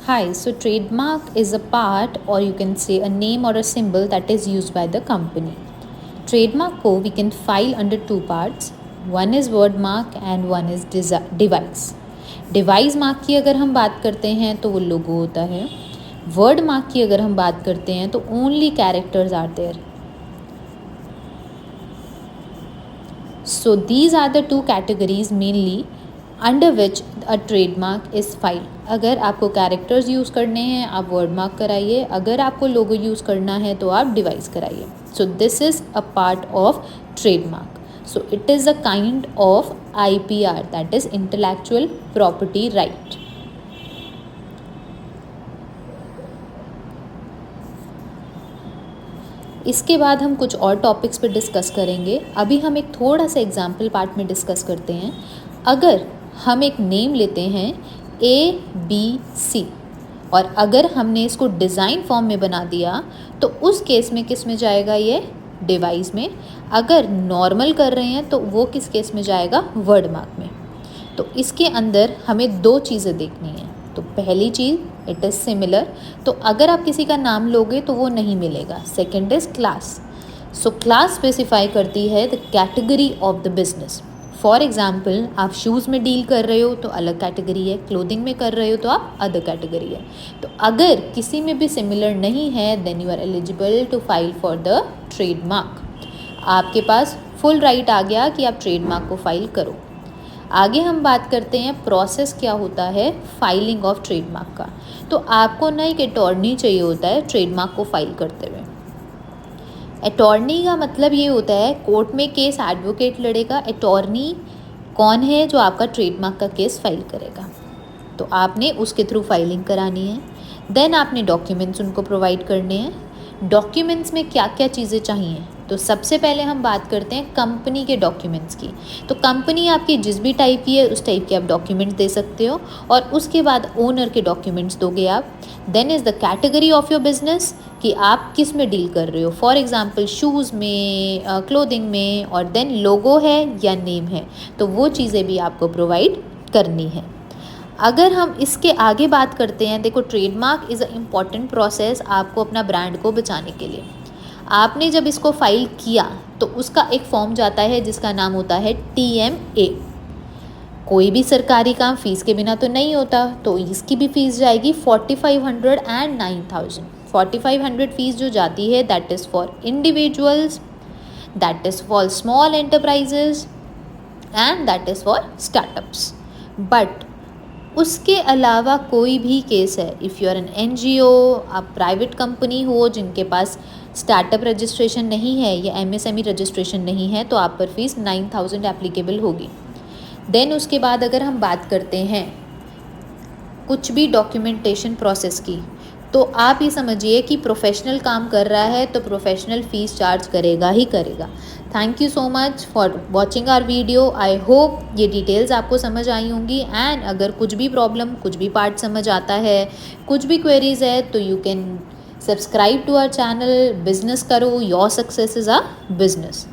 Hi, so trademark is a part, or you can say a name or a symbol that is used by the company. Trademark को we can file under two parts. One is word mark and one is device. Device mark की अगर हम बात करते हैं तो वो लोगो होता है. Word mark की अगर हम बात करते हैं तो only characters are there. So these are the two categories mainly under which a trademark is file. अगर आपको कैरेक्टर्स यूज़ करने हैं आप वर्ड मार्क कराइए, अगर आपको लोगो यूज़ करना है तो आप डिवाइस कराइए. So this is a part of trademark. So it is a kind of IPR, that is intellectual property right. इसके बाद हम कुछ और टॉपिक्स पर डिस्कस करेंगे. अभी हम एक थोड़ा सा एग्जाम्पल पार्ट में डिस्कस करते हैं. अगर हम एक नेम लेते हैं ABC और अगर हमने इसको डिज़ाइन फॉर्म में बना दिया तो उस केस में किस में जाएगा, ये डिवाइस में. अगर नॉर्मल कर रहे हैं तो वो किस केस में जाएगा, वर्ड मार्क में. तो इसके अंदर हमें दो चीज़ें देखनी हैं. तो पहली चीज़ इट इज़ सिमिलर, तो अगर आप किसी का नाम लोगे तो वो नहीं मिलेगा. Second is class. So class specify करती है the category of the business. For example आप शूज़ में डील कर रहे हो तो अलग कैटेगरी है, क्लोथिंग में कर रहे हो तो आप अदर कैटेगरी है. तो अगर किसी में भी सिमिलर नहीं है then you are eligible to file for the trademark. आपके पास फुल राइट आ गया कि आप ट्रेडमार्क को फाइल करो. आगे हम बात करते हैं प्रोसेस क्या होता है फाइलिंग ऑफ ट्रेडमार्क का. तो आपको ना एक अटॉर्नी चाहिए होता है ट्रेडमार्क को फाइल करते हुए. अटॉर्नी का मतलब ये होता है कोर्ट में केस एडवोकेट लड़ेगा. अटॉर्नी कौन है, जो आपका ट्रेडमार्क का केस फाइल करेगा. तो आपने उसके थ्रू फाइलिंग करानी है. देन आपने डॉक्यूमेंट्स उनको प्रोवाइड करने हैं. डॉक्यूमेंट्स में क्या क्या चीज़ें चाहिए, तो सबसे पहले हम बात करते हैं कंपनी के डॉक्यूमेंट्स की. तो कंपनी आपकी जिस भी टाइप की है उस टाइप के आप डॉक्यूमेंट्स दे सकते हो और उसके बाद ओनर के डॉक्यूमेंट्स दोगे आप. Then is the category of your business कि आप किस में डील कर रहे हो. फॉर एग्जांपल शूज़ में, क्लोथिंग में, और देन लोगो है या नेम है, तो वो चीज़ें भी आपको प्रोवाइड करनी है. अगर हम इसके आगे बात करते हैं, देखो trademark is a important process आपको अपना ब्रांड को बचाने के लिए. आपने जब इसको फाइल किया तो उसका एक फॉर्म जाता है जिसका नाम होता है TMA. कोई भी सरकारी काम फ़ीस के बिना तो नहीं होता, तो इसकी भी फ़ीस जाएगी 4500 एंड 9000. 4500 फ़ीस जो जाती है that is for individuals, that is for small enterprises and that is for startups. But उसके अलावा कोई भी केस है, if you are an NGO, आप प्राइवेट कंपनी हो जिनके पास स्टार्टअप रजिस्ट्रेशन नहीं है या MSME रजिस्ट्रेशन नहीं है, तो आप पर फीस 9000 एप्लीकेबल होगी. देन उसके बाद अगर हम बात करते हैं कुछ भी डॉक्यूमेंटेशन प्रोसेस की, तो आप ये समझिए कि प्रोफेशनल काम कर रहा है तो प्रोफेशनल फ़ीस चार्ज करेगा ही करेगा. Thank you so much for watching our video. I hope ये डिटेल्स आपको समझ आई होंगी. एंड अगर कुछ भी प्रॉब्लम, कुछ भी पार्ट समझ आता है, कुछ भी क्वेरीज है, तो you can subscribe to our channel. Business करो, your success is a business.